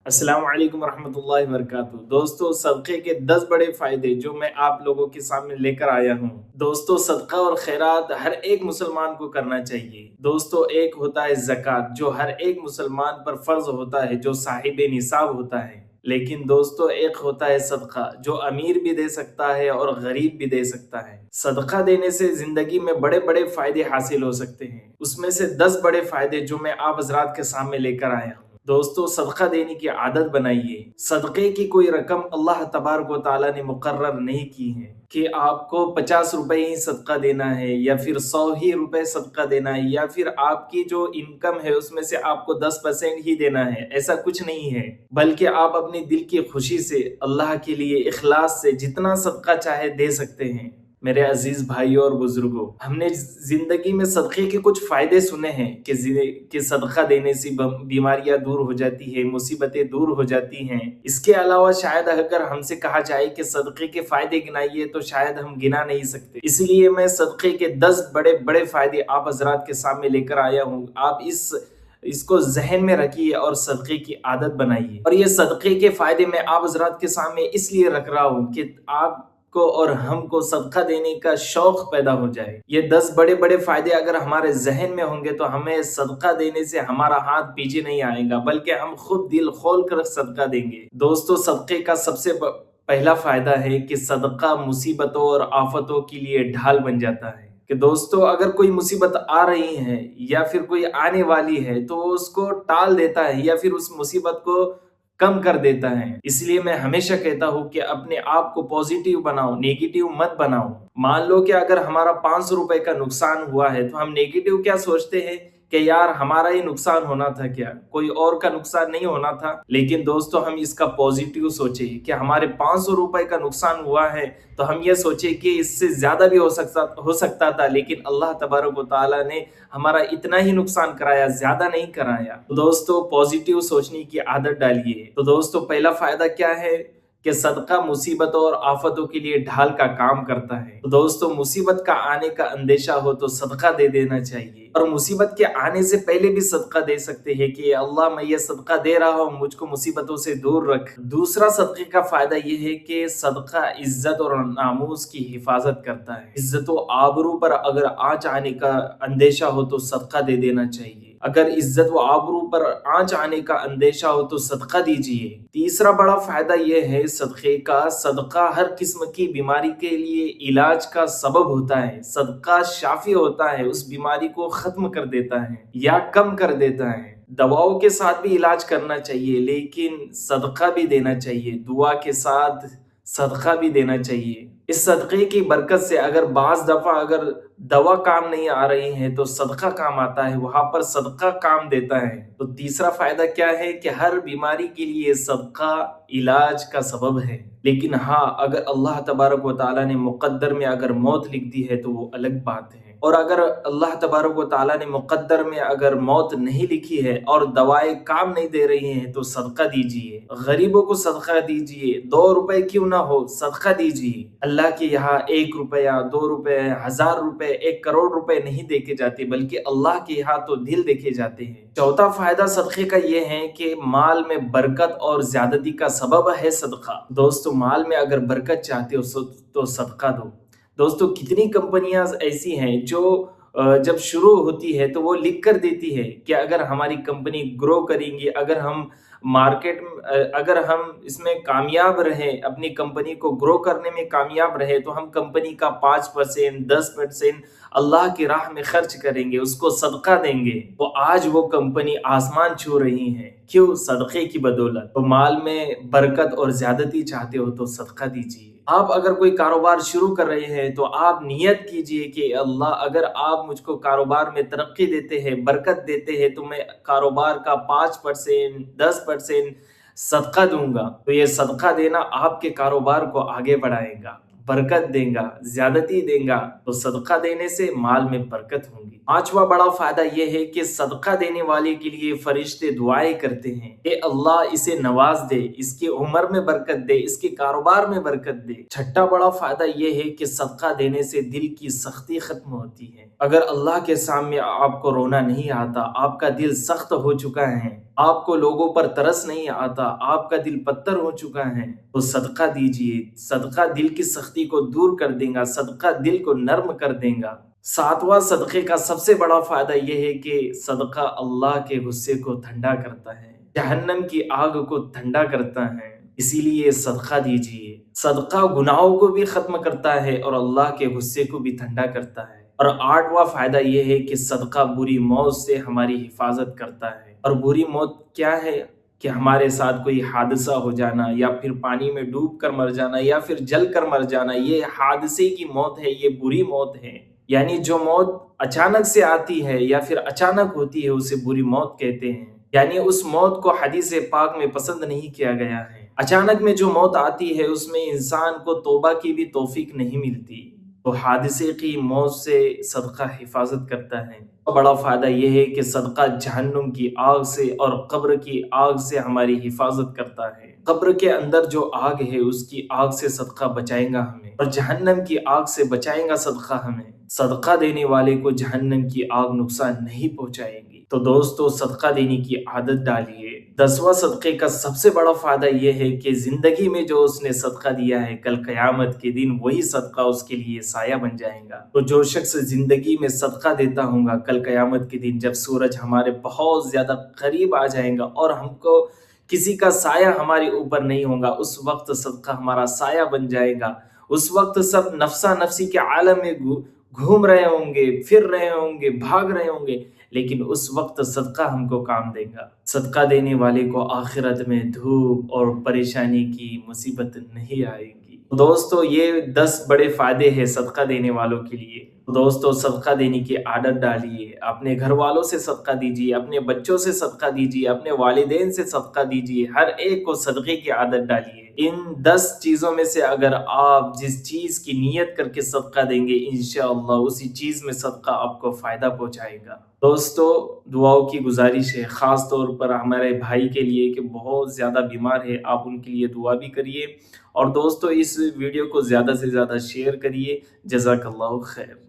अस्सलाम वालेकुम रहमतुल्लाहि वबरकातुहू। दोस्तों, सदक़े के 10 बड़े फ़ायदे जो मैं आप लोगों के सामने लेकर आया हूँ। दोस्तों, सदका और खैरात हर एक मुसलमान को करना चाहिए। दोस्तों, एक होता है ज़कात जो हर एक मुसलमान पर फ़र्ज़ होता है, जो साहिब निसाब होता है। लेकिन दोस्तों, एक होता है सदका जो अमीर भी दे सकता है और गरीब भी दे सकता है। सदका देने से ज़िंदगी में बड़े-बड़े फ़ायदे हासिल हो सकते हैं। उसमें से 10 बड़े फ़ायदे जो मैं आप हज़रात के सामने लेकर आया हूँ। दोस्तों, सदका देने की आदत बनाइए। सदक़े की कोई रकम अल्लाह तबारक व तआला ने मुकर्रर नहीं की है कि आपको 50 रुपए ही सदका देना है या फिर 100 ही रुपए सदका देना है या फिर आपकी जो इनकम है उसमें से आपको 10% ही देना है। ऐसा कुछ नहीं है, बल्कि आप अपनी दिल की खुशी से अल्लाह के लिए इखलास से जितना सदका चाहे दे सकते हैं। मेरे अजीज भाइयों और बुजुर्गों, हमने जिंदगी में सदक़े के कुछ फायदे सुने हैं कि सदका देने से बीमारियां दूर हो जाती है, मुसीबतें दूर हो जाती हैं। इसके अलावा शायद अगर हमसे कहा जाए कि सदक़े के फायदे गिनाइए तो शायद हम गिना नहीं सकते। इसलिए मैं सदक़े के 10 बड़े बड़े फायदे आप हजरात के सामने लेकर आया हूँ। आप इसको जहन में रखिए और सदक़े की आदत बनाइए। और ये सदक़े के फायदे मैं आप हजरात के सामने इसलिए रख रहा हूँ कि आप को और हमको सदका देने का शौक पैदा हो जाए। ये 10 बड़े बड़े फायदे अगर हमारे जहन में होंगे तो हमें सदका देने से हमारा हाथ पीछे नहीं आएगा, बल्कि हम खुद दिल खोल कर सदका देंगे। दोस्तों, सदके का सबसे पहला फायदा है कि सदका मुसीबतों और आफतों के लिए ढाल बन जाता है। कि दोस्तों, अगर कोई मुसीबत आ रही है या फिर कोई आने वाली है तो उसको टाल देता है या फिर उस मुसीबत को कम कर देता है। इसलिए मैं हमेशा कहता हूँ कि अपने आप को पॉजिटिव बनाओ, नेगेटिव मत बनाओ। मान लो कि अगर हमारा 500 रुपए का नुकसान हुआ है तो हम नेगेटिव क्या सोचते हैं कि यार हमारा ही नुकसान होना था, क्या कोई और का नुकसान नहीं होना था। लेकिन दोस्तों, हम इसका पॉजिटिव सोचे कि हमारे 500 रुपए का नुकसान हुआ है तो हम ये सोचे कि इससे ज्यादा भी हो सकता था, लेकिन अल्लाह तबारक व तआला ने हमारा इतना ही नुकसान कराया, ज्यादा नहीं कराया। तो दोस्तों, पॉजिटिव सोचने की आदत डालिए। तो दोस्तों, पहला फायदा क्या है कि सदका मुसीबतों और आफतों के लिए ढाल का काम करता है। तो दोस्तों, मुसीबत का आने का अंदेशा हो तो सदका दे देना चाहिए, और मुसीबत के आने से पहले भी सदका दे सकते हैं कि अल्लाह, मैं ये सदका दे रहा हूँ, मुझको मुसीबतों से दूर रख। दूसरा सदके का फायदा ये है कि सदका इज्जत और नामूस की हिफाजत करता है। इज्जत व आबरू पर अगर आंच आने का अंदेशा हो तो सदका दे देना चाहिए। अगर इज्जत व आबरू पर आंच आने का अंदेशा हो तो सदका दीजिए। तीसरा बड़ा फायदा यह है सदक़े का, सदका हर किस्म की बीमारी के लिए इलाज का सबब होता है। सदका शाफी होता है, उस बीमारी को खत्म कर देता है या कम कर देता है। दवाओं के साथ भी इलाज करना चाहिए, लेकिन सदका भी देना चाहिए। दुआ के साथ सदका भी देना चाहिए। इस सदक़े की बरकत से अगर बाज दफा अगर दवा काम नहीं आ रही है तो सदका काम आता है, वहां पर सदका काम देता है। तो तीसरा फायदा क्या है कि हर बीमारी के लिए सदका इलाज का सबब है। लेकिन हाँ, अगर अल्लाह तबारक व तआला ने मुकद्दर में अगर मौत लिख दी है तो वो अलग बात है। और अगर अल्लाह तबारक व तआला ने मुकद्दर में अगर मौत नहीं लिखी है और दवाएं काम नहीं दे रही हैं तो सदका दीजिए। गरीबों को सदका दीजिए, 2 रुपए क्यों ना हो, सदका दीजिए। अल्लाह के यहाँ 1 रुपया, 2 रुपए, 1000 रुपए, 1 करोड़ रुपए नहीं देखे जाते, बल्कि अल्लाह के यहाँ तो दिल देखे जाते हैं। चौथा फायदा सदक़े का ये है कि माल में बरकत और ज्यादती का सबब है सदका। दोस्तों, माल में अगर बरकत चाहते हो तो सदका दो। दोस्तों, कितनी कंपनियां ऐसी हैं जो जब शुरू होती है तो वो लिख कर देती है कि अगर हमारी कंपनी ग्रो करेंगी, अगर हम मार्केट में अगर हम इसमें कामयाब रहे, अपनी कंपनी को ग्रो करने में कामयाब रहे, तो हम कंपनी का 5%, 10% अल्लाह की राह में खर्च करेंगे, उसको सदका देंगे। तो आज वो कंपनी आसमान छू रही है, क्यों? सदक़े की बदौलत। तो माल में बरकत और ज्यादती चाहते हो तो सदका दीजिए। आप अगर कोई कारोबार शुरू कर रहे हैं तो आप नियत कीजिए कि अल्लाह, अगर आप मुझको कारोबार में तरक्की देते हैं, बरकत देते हैं, तो मैं कारोबार का 5%, 10% सदका दूंगा। तो ये सदका देना आपके कारोबार को आगे बढ़ाएगा, बरकत देगा, ज्यादती देगा। तो सदका देने से माल में बरकत होगी। पांचवा बड़ा फायदा यह है कि सदका देने वाले के लिए फरिश्ते दुआएं करते हैं कि अल्लाह इसे नवाज दे, इसकी उम्र में बरकत दे, इसके कारोबार में बरकत दे। छठा बड़ा फायदा यह है कि सदका देने से दिल की सख्ती खत्म होती है। अगर अल्लाह के सामने आपको रोना नहीं आता, आपका दिल सख्त हो चुका है, آپ کو لوگوں پر ترس نہیں آتا، آپ کا دل پتھر ہو چکا ہے، تو صدقہ دیجئے۔ صدقہ دل کی سختی کو دور کر دے گا، صدقہ دل کو نرم کر دے گا۔ ساتواں صدقے کا سب سے بڑا فائدہ یہ ہے کہ صدقہ اللہ کے غصے کو ٹھنڈا کرتا ہے، جہنم کی آگ کو ٹھنڈا کرتا ہے، اسی لیے صدقہ دیجئے۔ صدقہ گناہوں کو بھی ختم کرتا ہے اور اللہ کے غصے کو بھی ٹھنڈا کرتا ہے۔ اور آٹھواں فائدہ یہ ہے کہ صدقہ بری موت سے ہماری حفاظت کرتا ہے۔ اور بری موت کیا ہے؟ کہ ہمارے ساتھ کوئی حادثہ ہو جانا، یا پھر پانی میں ڈوب کر مر جانا، یا پھر جل کر مر جانا، یہ حادثے کی موت ہے، یہ بری موت ہے۔ یعنی جو موت اچانک سے آتی ہے یا پھر اچانک ہوتی ہے اسے بری موت کہتے ہیں۔ یعنی اس موت کو حدیث پاک میں پسند نہیں کیا گیا ہے۔ اچانک میں جو موت آتی ہے اس میں انسان کو توبہ کی بھی توفیق نہیں ملتی، تو حادثے کی موت سے صدقہ حفاظت کرتا ہے۔ بڑا فائدہ یہ ہے کہ صدقہ جہنم کی آگ سے اور قبر کی آگ سے ہماری حفاظت کرتا ہے۔ قبر کے اندر جو آگ ہے اس کی آگ سے صدقہ بچائے گا ہمیں، اور جہنم کی آگ سے بچائے گا صدقہ ہمیں۔ صدقہ دینے والے کو جہنم کی آگ نقصان نہیں پہنچائے گی۔ تو دوستو صدقہ دینے کی عادت ڈالیے۔ 10واں صدقے کا سب سے بڑا فائدہ یہ ہے کہ زندگی میں جو اس نے صدقہ دیا ہے، کل قیامت کے دن وہی صدقہ اس کے لیے سایہ بن جائے گا۔ تو جو شخص زندگی میں صدقہ دیتا ہوگا، کل قیامت کے دن جب سورج ہمارے بہت زیادہ قریب آ جائے گا اور ہم کو کسی کا سایہ ہمارے اوپر نہیں ہوگا، اس وقت صدقہ ہمارا سایہ بن جائے گا۔ اس وقت سب نفسا نفسی کے عالم میں گھوم رہے ہوں گے، پھر رہے ہوں گے، بھاگ رہے ہوں گے، لیکن اس وقت صدقہ ہم کو کام دے گا۔ صدقہ دینے والے کو آخرت میں دھوپ اور پریشانی کی مصیبت نہیں آئے گی۔ دوستو یہ 10 بڑے فائدے ہیں صدقہ دینے والوں کے لیے۔ دوستو صدقہ دینے کی عادت ڈالیے، اپنے گھر والوں سے صدقہ دیجیے، اپنے بچوں سے صدقہ دیجیے، اپنے والدین سے صدقہ دیجیے، ہر ایک کو صدقے کی عادت ڈالیے۔ ان 10 چیزوں میں سے اگر آپ جس چیز کی نیت کر کے صدقہ دیں گے، انشاءاللہ اسی چیز میں صدقہ آپ کو فائدہ پہنچائے گا۔ دوستو دعاؤں کی گزارش ہے، خاص طور پر ہمارے بھائی کے لیے کہ بہت زیادہ بیمار ہے، آپ ان کے لیے دعا بھی کریے، اور دوستو اس ویڈیو کو زیادہ سے زیادہ شیئر کریے۔ جزاک اللہ خیر۔